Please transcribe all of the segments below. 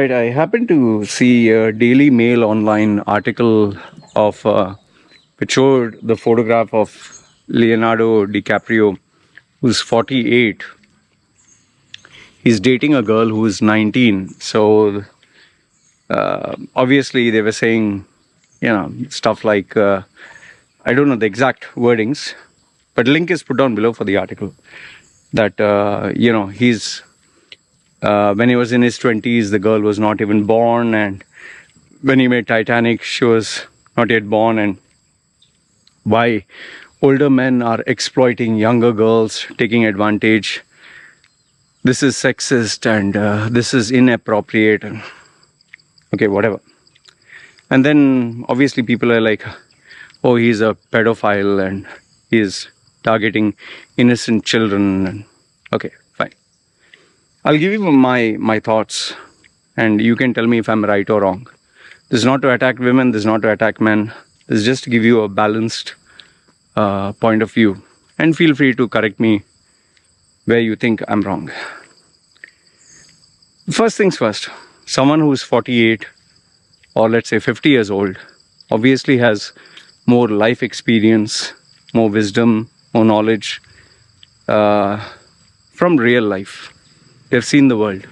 Right, I happened to see a Daily Mail online article of which showed the photograph of Leonardo DiCaprio, who's 48. He's dating a girl who is 19. So obviously they were saying, stuff like I don't know the exact wordings, but link is put down below for the article. That he's when he was in his 20s, the girl was not even born, and when he made Titanic, she was not yet born, and why older men are exploiting younger girls, taking advantage. This is sexist, and this is inappropriate, and okay, whatever. And then obviously people are like, oh, he's a pedophile and he's targeting innocent children. And okay, fine. I'll give you my thoughts, and you can tell me if I'm right or wrong. This is not to attack women, this is not to attack men. This is just to give you a balanced point of view. And feel free to correct me where you think I'm wrong. First things first, someone who's 48 or let's say 50 years old obviously has more life experience, more wisdom, more knowledge from real life. They've seen the world.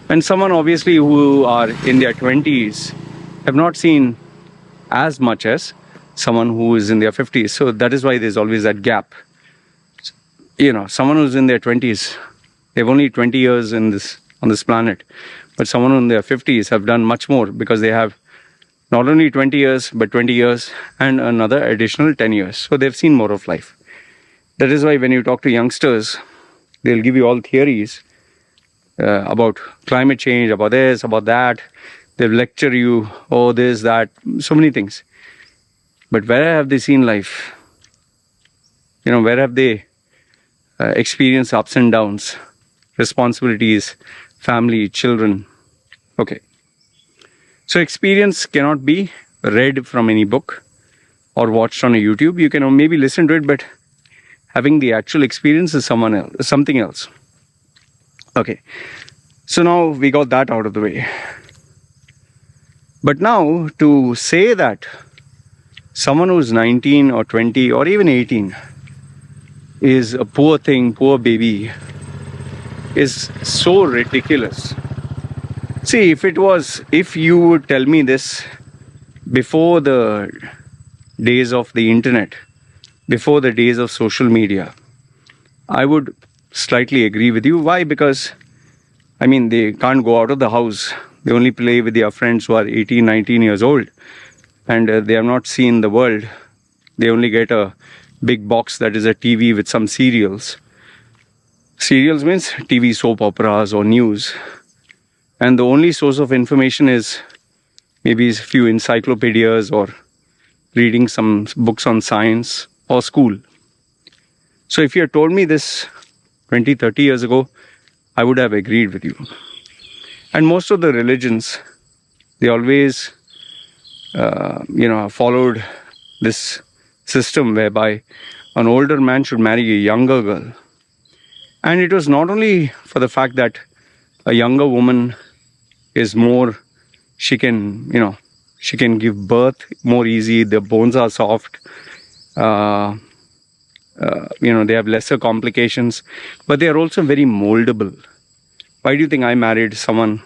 And someone obviously who are in their 20s have not seen as much as someone who is in their 50s. So that is why there's always that gap. Someone who's in their 20s, they've only 20 years on this planet. But someone in their 50s have done much more because they have not only 20 years, but 20 years and another additional 10 years. So they've seen more of life. That is why when you talk to youngsters, they'll give you all theories about climate change, about this, about that. They'll lecture you, oh, this, that, so many things. But where have they seen life? Where have they experienced ups and downs, responsibilities, family, children? Okay. So experience cannot be read from any book or watched on a YouTube. You can maybe listen to it, but having the actual experience is something else. Okay. So now we got that out of the way. But now to say that someone who's 19 or 20 or even 18 is a poor thing, poor baby, is so ridiculous. See, if you would tell me this before the days of the internet, before the days of social media, I would slightly agree with you. Why? Because, they can't go out of the house. They only play with their friends who are 18, 19 years old. And they have not seen the world. They only get a big box that is a TV with some serials. Serials means TV soap operas or news. And the only source of information is maybe a few encyclopedias or reading some books on science or school. So if you had told me this 20, 30 years ago, I would have agreed with you. And most of the religions, they always, followed this system whereby an older man should marry a younger girl. And it was not only for the fact that a younger woman is more, she can give birth more easy, the bones are soft, they have lesser complications, but they are also very moldable. Why do you think I married someone?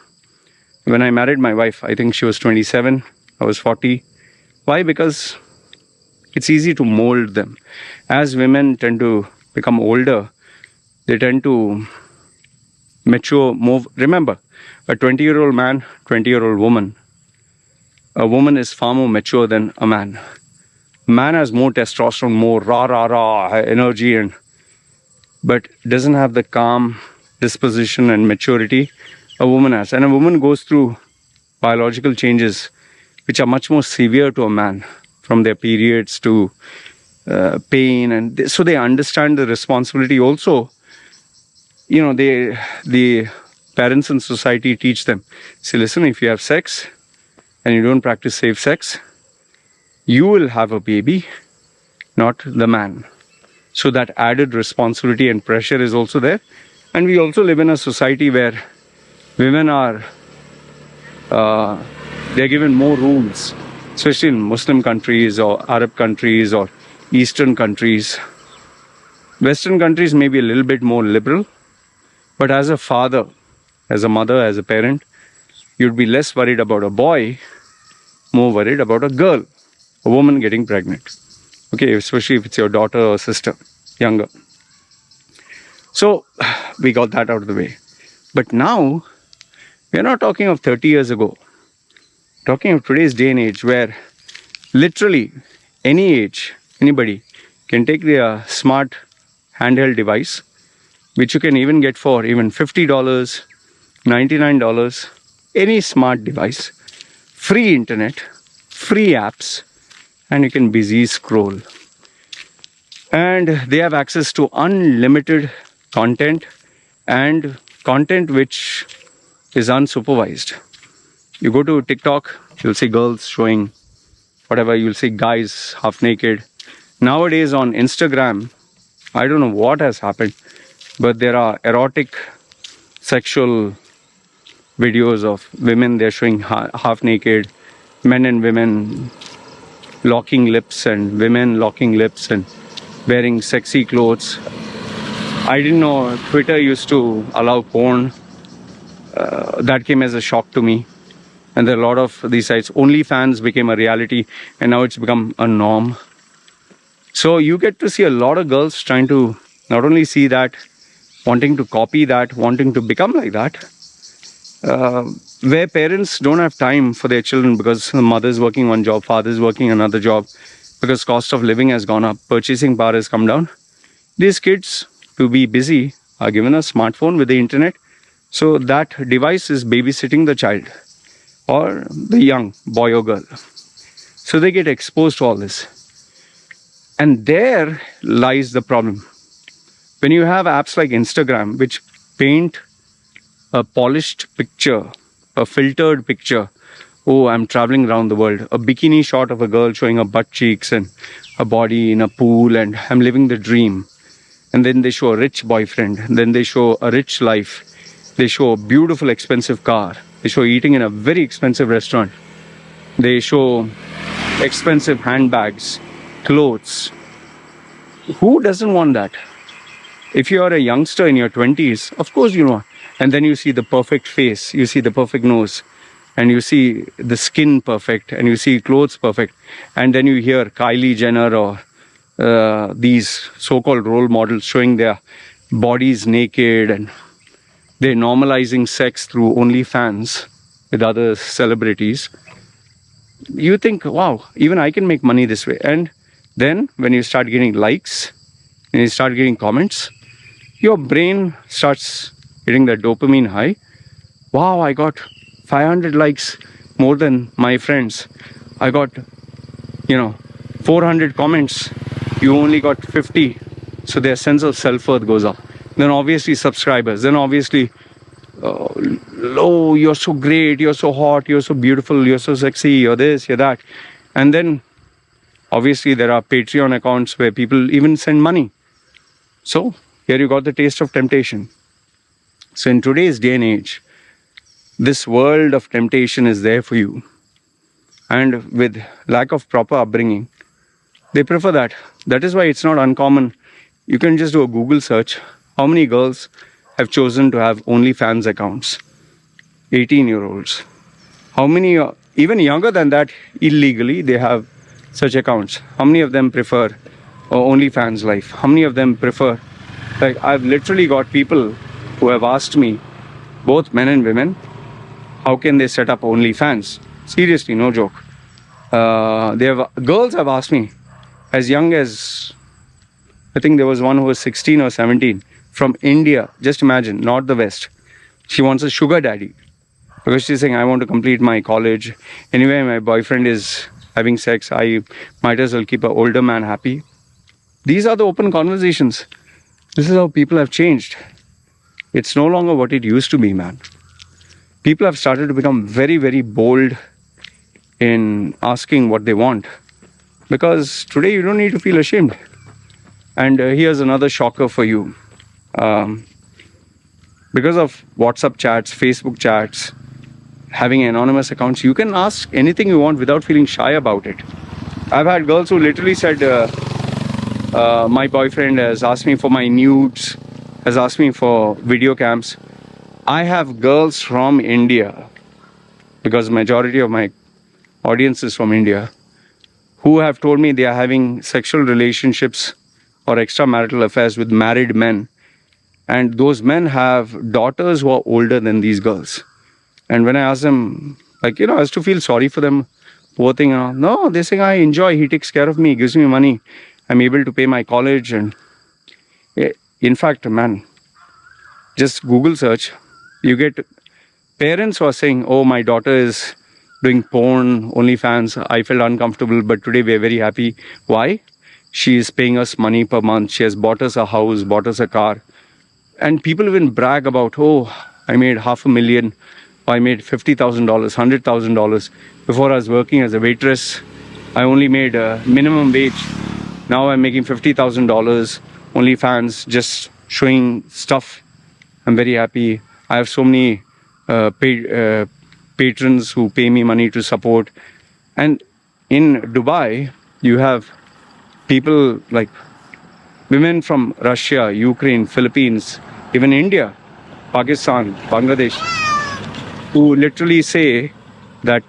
When I married my wife, I think she was 27, I was 40. Why? Because it's easy to mold them. As women tend to become older, they tend to mature more. Remember, a 20-year-old man, 20-year-old woman. A woman is far more mature than a man. A man has more testosterone, more rah energy, but doesn't have the calm disposition and maturity a woman has. And a woman goes through biological changes which are much more severe to a man, from their periods to pain, and so they understand the responsibility also. The parents in society teach them, say, listen, if you have sex and you don't practice safe sex, you will have a baby, not the man. So that added responsibility and pressure is also there. And we also live in a society where women are they're given more rooms, especially in Muslim countries or Arab countries or Eastern countries. Western countries may be a little bit more liberal, but as a father, as a mother, as a parent, you'd be less worried about a boy, more worried about a girl, a woman getting pregnant. Okay, especially if it's your daughter or sister, younger. So we got that out of the way. But now, we're not talking of 30 years ago. We're talking of today's day and age where literally any age, anybody can take their smart handheld device, which you can even get for even $50, $99, any smart device, free internet, free apps, and you can busy scroll. And they have access to unlimited content and content which is unsupervised. You go to TikTok, you'll see girls showing whatever, you'll see guys half naked. Nowadays on Instagram, I don't know what has happened, but there are erotic sexual videos of women, they're showing half naked, men and women locking lips and women locking lips and wearing sexy clothes. I didn't know Twitter used to allow porn. That came as a shock to me. And there are a lot of these sites. OnlyFans became a reality and now it's become a norm. So you get to see a lot of girls trying to not only see that, wanting to copy that, wanting to become like that, where parents don't have time for their children because the mother's working one job, father's working another job, because cost of living has gone up, purchasing power has come down. These kids, to be busy, are given a smartphone with the internet. So that device is babysitting the child or the young boy or girl. So they get exposed to all this. And there lies the problem. When you have apps like Instagram, which paint a polished picture, a filtered picture, oh, I'm traveling around the world, a bikini shot of a girl showing her butt cheeks and her body in a pool, and I'm living the dream. And then they show a rich boyfriend, then they show a rich life, they show a beautiful expensive car, they show eating in a very expensive restaurant, they show expensive handbags, clothes. Who doesn't want that? If you are a youngster in your 20s, of course you know. And then you see the perfect face, you see the perfect nose, and you see the skin perfect, and you see clothes perfect. And then you hear Kylie Jenner or these so-called role models showing their bodies naked, and they're normalizing sex through OnlyFans with other celebrities. You think, wow, even I can make money this way. And then when you start getting likes and you start getting comments, your brain starts getting that dopamine high. Wow, I got 500 likes more than my friends. I got, 400 comments. You only got 50. So their sense of self-worth goes up. Then obviously subscribers. Then obviously, oh, you're so great, you're so hot, you're so beautiful, you're so sexy, you're this, you're that. And then obviously there are Patreon accounts where people even send money. So here you got the taste of temptation. So in today's day and age, this world of temptation is there for you. And with lack of proper upbringing, they prefer that. That is why it's not uncommon. You can just do a Google search. How many girls have chosen to have OnlyFans accounts? 18-year-olds. How many, even younger than that, illegally, they have such accounts? How many of them prefer OnlyFans life? How many of them prefer, like, I've literally got people who have asked me, both men and women, how can they set up OnlyFans? Seriously, no joke. Girls have asked me, as young as, I think there was one who was 16 or 17, from India. Just imagine, not the West. She wants a sugar daddy because she's saying, I want to complete my college. Anyway, my boyfriend is having sex. I might as well keep an older man happy. These are the open conversations. This is how people have changed. It's no longer what it used to be, man. People have started to become very, very bold in asking what they want. Because today you don't need to feel ashamed. And here's another shocker for you. Because of WhatsApp chats, Facebook chats, having anonymous accounts. You can ask anything you want without feeling shy about it. I've had girls who literally said, my boyfriend has asked me for my nudes, has asked me for video cams. I have girls from India, because majority of my audience is from India, who have told me they are having sexual relationships or extramarital affairs with married men. And those men have daughters who are older than these girls. And when I ask them, like, I used to feel sorry for them, poor thing. No, they say, I enjoy, he takes care of me, gives me money. I'm able to pay my college. And in fact, man, just Google search, you get parents who are saying, oh, my daughter is doing porn, OnlyFans. I felt uncomfortable, but today we're very happy. Why? She is paying us money per month. She has bought us a house, bought us a car. And people even brag about, oh, I made $500,000. I made $50,000, $100,000. Before I was working as a waitress, I only made minimum wage. Now I'm making $50,000. OnlyFans, just showing stuff. I'm very happy. I have so many patrons who pay me money to support. And in Dubai, you have people like women from Russia, Ukraine, Philippines, even India, Pakistan, Bangladesh, who literally say that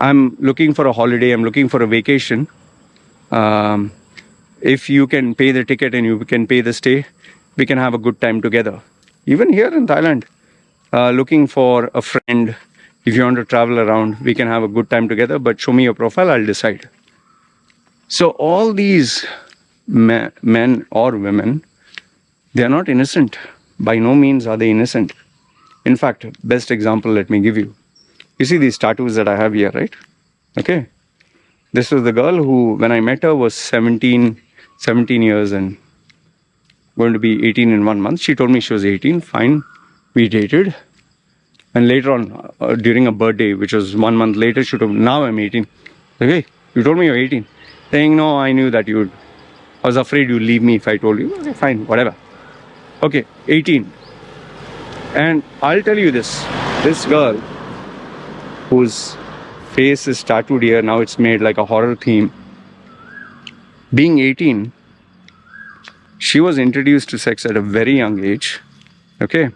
I'm looking for a holiday, I'm looking for a vacation. If you can pay the ticket and you can pay the stay, we can have a good time together. Even here in Thailand, looking for a friend. If you want to travel around, we can have a good time together, but show me your profile, I'll decide. So all these men or women, they are not innocent. By no means are they innocent. In fact, best example, let me give you. You see these tattoos that I have here, right? Okay. This was the girl who, when I met her, was 17 years and going to be 18 in 1 month. She told me she was 18. Fine. We dated. And later on, during a birthday, which was 1 month later, she told me, now I'm 18. Okay, you told me you're 18. Saying, no, I knew that I was afraid you'd leave me if I told you. Okay, fine, whatever. Okay, 18. And I'll tell you this girl whose face is tattooed here, now it's made like a horror theme. Being 18, she was introduced to sex at a very young age. Okay.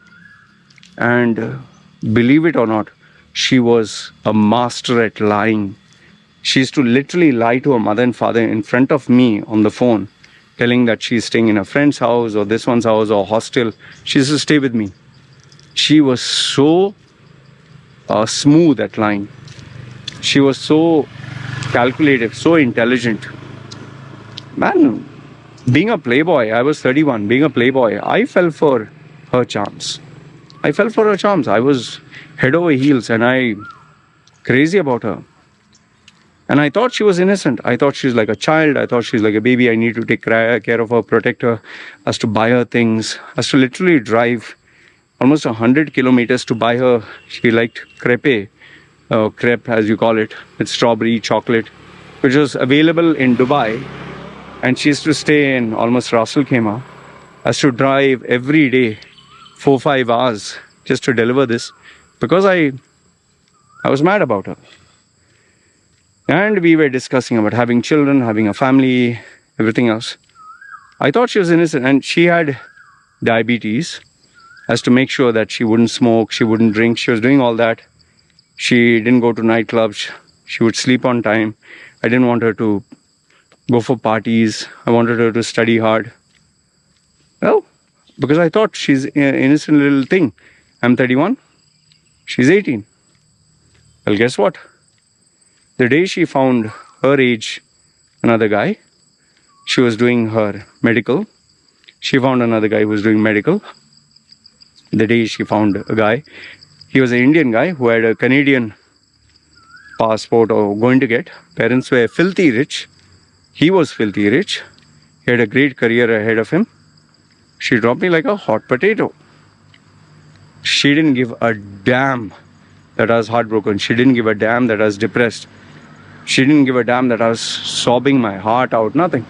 And believe it or not, she was a master at lying. She used to literally lie to her mother and father in front of me on the phone, telling that she's staying in a friend's house or this one's house or hostel. She used to stay with me. She was so smooth at lying. She was so calculative, so intelligent. Man, being a playboy, I was 31, being a playboy, I fell for her charms. I was head over heels and I crazy about her. And I thought she was innocent. I thought she's like a child. I thought she's like a baby. I need to take care of her, protect her, as to buy her things, as to literally drive almost 100 kilometers to buy her. She liked crepe as you call it, with strawberry chocolate, which was available in Dubai. And she used to stay in almost Ras Al Khaimah, as to drive every day 4-5 hours just to deliver this, because I was mad about her. And we were discussing about having children, having a family, everything else. I thought she was innocent, and she had diabetes, as to make sure that she wouldn't smoke, she wouldn't drink. She was doing all that. She didn't go to nightclubs. She would sleep on time. I didn't want her to go for parties. I wanted her to study hard. Well, because I thought she's an innocent little thing. I'm 31. She's 18. Well, guess what? The day she found her age another guy, she was doing her medical. She found another guy who was doing medical. The day she found a guy, he was an Indian guy who had a Canadian passport or going to get. Parents were filthy rich. He was filthy rich. He had a great career ahead of him. She dropped me like a hot potato. She didn't give a damn that I was heartbroken. She didn't give a damn that I was depressed. She didn't give a damn that I was sobbing my heart out. Nothing.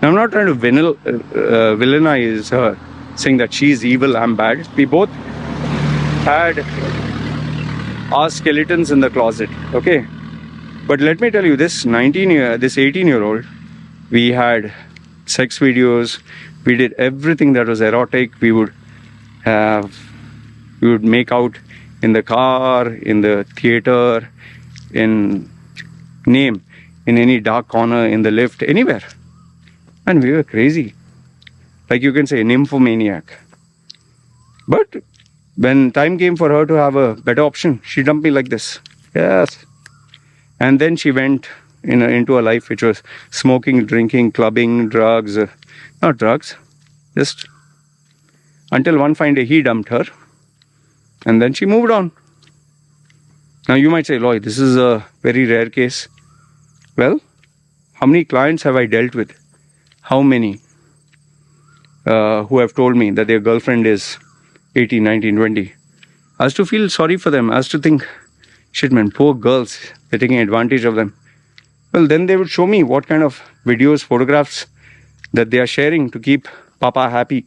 Now, I'm not trying to villainize her, saying that she's evil, I'm bad. We both had our skeletons in the closet, okay? But let me tell you, this 18-year-old, we had sex videos, we did everything that was erotic. We would make out in the car, in the theater, in any dark corner, in the lift, anywhere. And we were crazy. Like you can say, nymphomaniac. But when time came for her to have a better option, she dumped me like this. Yes. And then she went into a life which was smoking, drinking, clubbing, drugs. Not drugs, just until one fine day he dumped her. And then she moved on. Now you might say, Loy, this is a very rare case. Well, how many clients have I dealt with? How many who have told me that their girlfriend is 18, 19, 20? As to feel sorry for them, as to think, shit man, poor girls, they're taking advantage of them. Well, then they would show me what kind of videos, photographs that they are sharing to keep Papa happy.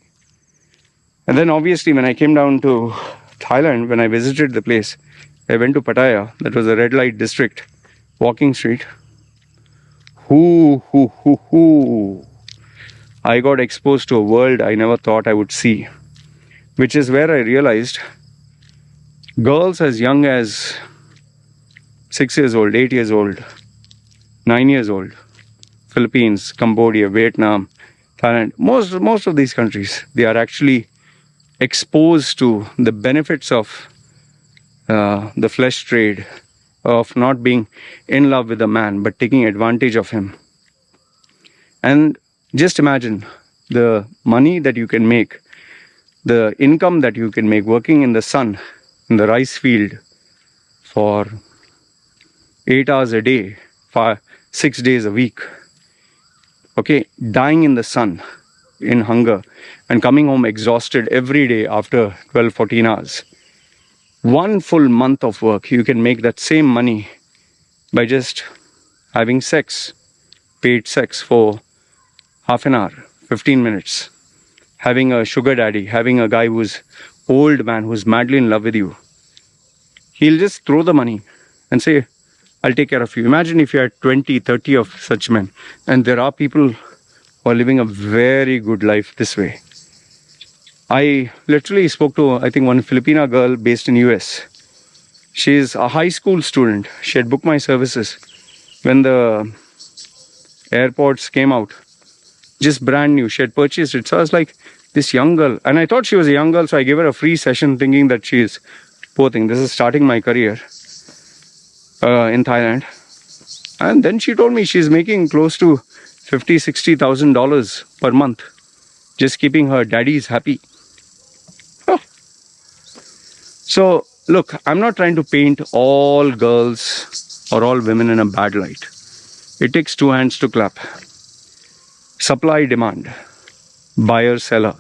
And then obviously when I came down to Thailand, when I visited the place, I went to Pattaya, that was a red light district, walking street. I got exposed to a world I never thought I would see, which is where I realized girls as young as 6 years old, 8 years old, 9 years old, Philippines, Cambodia, Vietnam, Thailand, most of these countries, they are actually exposed to the benefits of the flesh trade, of not being in love with a man but taking advantage of him. And just imagine the money that you can make, the income that you can make working in the sun, in the rice field for 8 hours a day, for 6 days a week, okay, dying in the sun in hunger and coming home exhausted every day after 12-14 hours. 1 full month of work, you can make that same money by just having sex, paid sex for half an hour, 15 minutes, having a sugar daddy, having a guy who's old man, who's madly in love with you. He'll just throw the money and say, I'll take care of you. Imagine if you had 20, 30 of such men. And there are people who are living a very good life this way. I literally spoke to, I think, one Filipina girl based in US. She's a high school student. She had booked my services when the AirPods came out. Just brand new. She had purchased it. So I was like, this young girl. And I thought she was a young girl, so I gave her a free session thinking that she's, poor thing, this is starting my career in Thailand. And then she told me she's making close to $50,000-$60,000 per month, just keeping her daddies happy. Huh. So look, I'm not trying to paint all girls or all women in a bad light. It takes 2 hands to clap. Supply, demand, buyer, seller.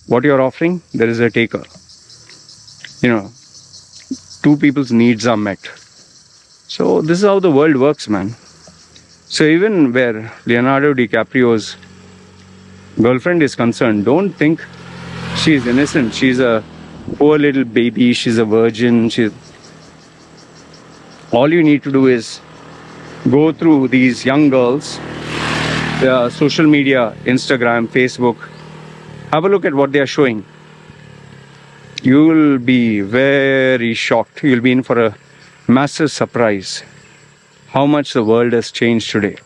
What you're offering, there is a taker. You know, 2 people's needs are met. So this is how the world works, man. So even where Leonardo DiCaprio's girlfriend is concerned, don't think she's innocent. She's a poor little baby. She's a virgin. All you need to do is go through these young girls, social media, Instagram, Facebook. Have a look at what they are showing. You will be very shocked. You'll be in for a massive surprise how much the world has changed today.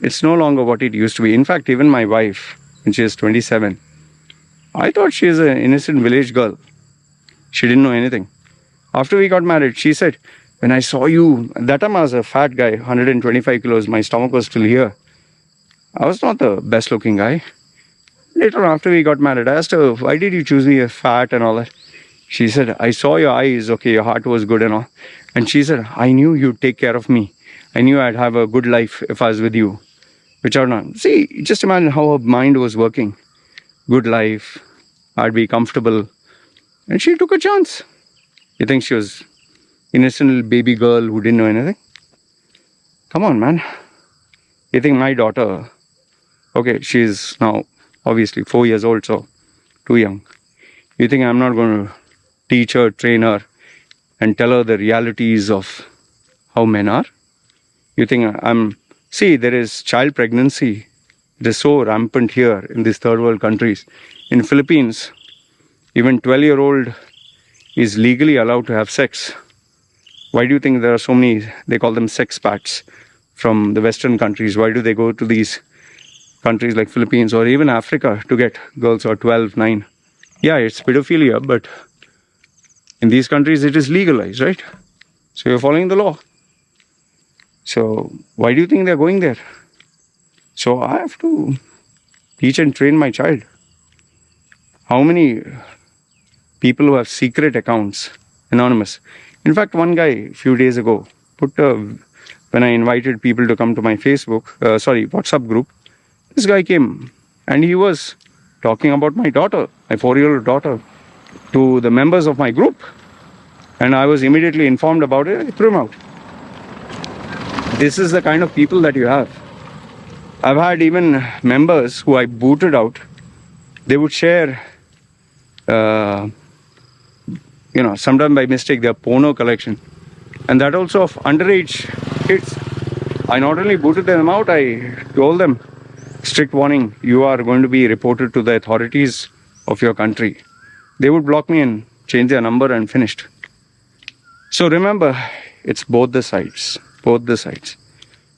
It's no longer what it used to be. In fact, even my wife, when she is 27, I thought she is an innocent village girl. She didn't know anything. After we got married, she said, when I saw you, that time I was a fat guy, 125 kilos, my stomach was still here. I was not the best looking guy. Later on, after we got married, I asked her, why did you choose me as fat and all that? She said, I saw your eyes, okay, your heart was good and all. And she said, I knew you'd take care of me. I knew I'd have a good life if I was with you. Which are not. See, just imagine how her mind was working. Good life, I'd be comfortable. And she took a chance. You think she was innocent little baby girl who didn't know anything? Come on, man. You think my daughter, okay, she's now obviously 4 years old, so too young. You think I'm not going to teach her, train her, and tell her the realities of how men are? You think see, there is child pregnancy. It is so rampant here in these third world countries. In Philippines, even 12-year-old is legally allowed to have sex. Why do you think there are so many, they call them sex pats from the Western countries? Why do they go to these countries like Philippines or even Africa to get girls who are 12, 9? Yeah, it's pedophilia, but in these countries it is legalized, right? So you're following the law. So why do you think they're going there? So I have to teach and train my child. How many people who have secret accounts, anonymous? In fact, one guy a few days ago when I invited people to come to my WhatsApp group, this guy came and he was talking about my daughter, my 4-year-old daughter, to the members of my group. And I was immediately informed about it. I threw him out. This is the kind of people that you have. I've had even members who I booted out. They would share, sometimes by mistake, their porno collection. And that also of underage kids. I not only booted them out, I told them, strict warning, you are going to be reported to the authorities of your country. They would block me and change their number and finished. So remember, it's both the sides.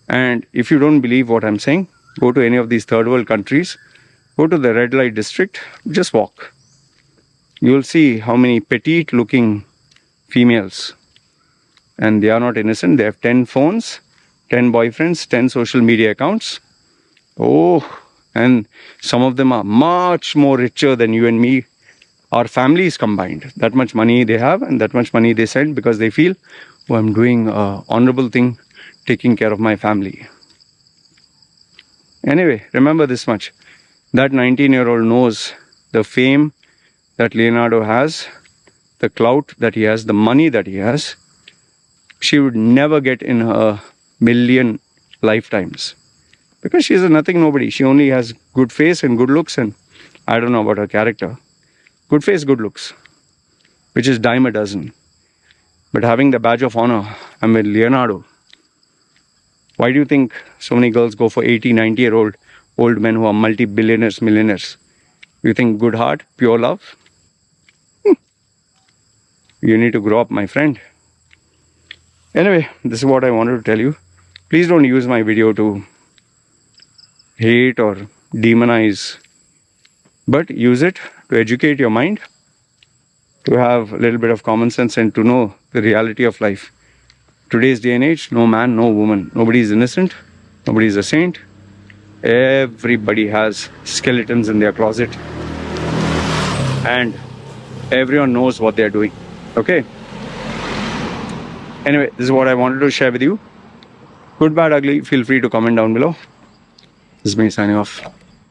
And if you don't believe what I'm saying, go to any of these third world countries, go to the red light district, just walk. You'll see how many petite looking females, and they are not innocent. They have 10 phones, 10 boyfriends, 10 social media accounts. Oh, and some of them are much more richer than you and me, our families combined. That much money they have and that much money they send because they feel, oh, I'm doing an honorable thing, taking care of my family. Anyway, remember this much. That 19-year-old knows the fame that Leonardo has, the clout that he has, the money that he has. She would never get in her million lifetimes. Because she's a nothing nobody. She only has good face and good looks, and I don't know about her character. Good face, good looks, which is dime a dozen. But having the badge of honor, I'm with Leonardo. Why do you think so many girls go for 80, 90-year-old old men who are multi-billionaires, millionaires? You think good heart, pure love? You need to grow up, my friend. Anyway, this is what I wanted to tell you. Please don't use my video to hate or demonize, but use it to educate your mind, to have a little bit of common sense and to know the reality of life. Today's day and age, no man, no woman. Nobody is innocent. Nobody is a saint. Everybody has skeletons in their closet. And everyone knows what they're doing. Okay? Anyway, this is what I wanted to share with you. Good, bad, ugly, feel free to comment down below. This is me signing off.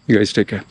You guys take care.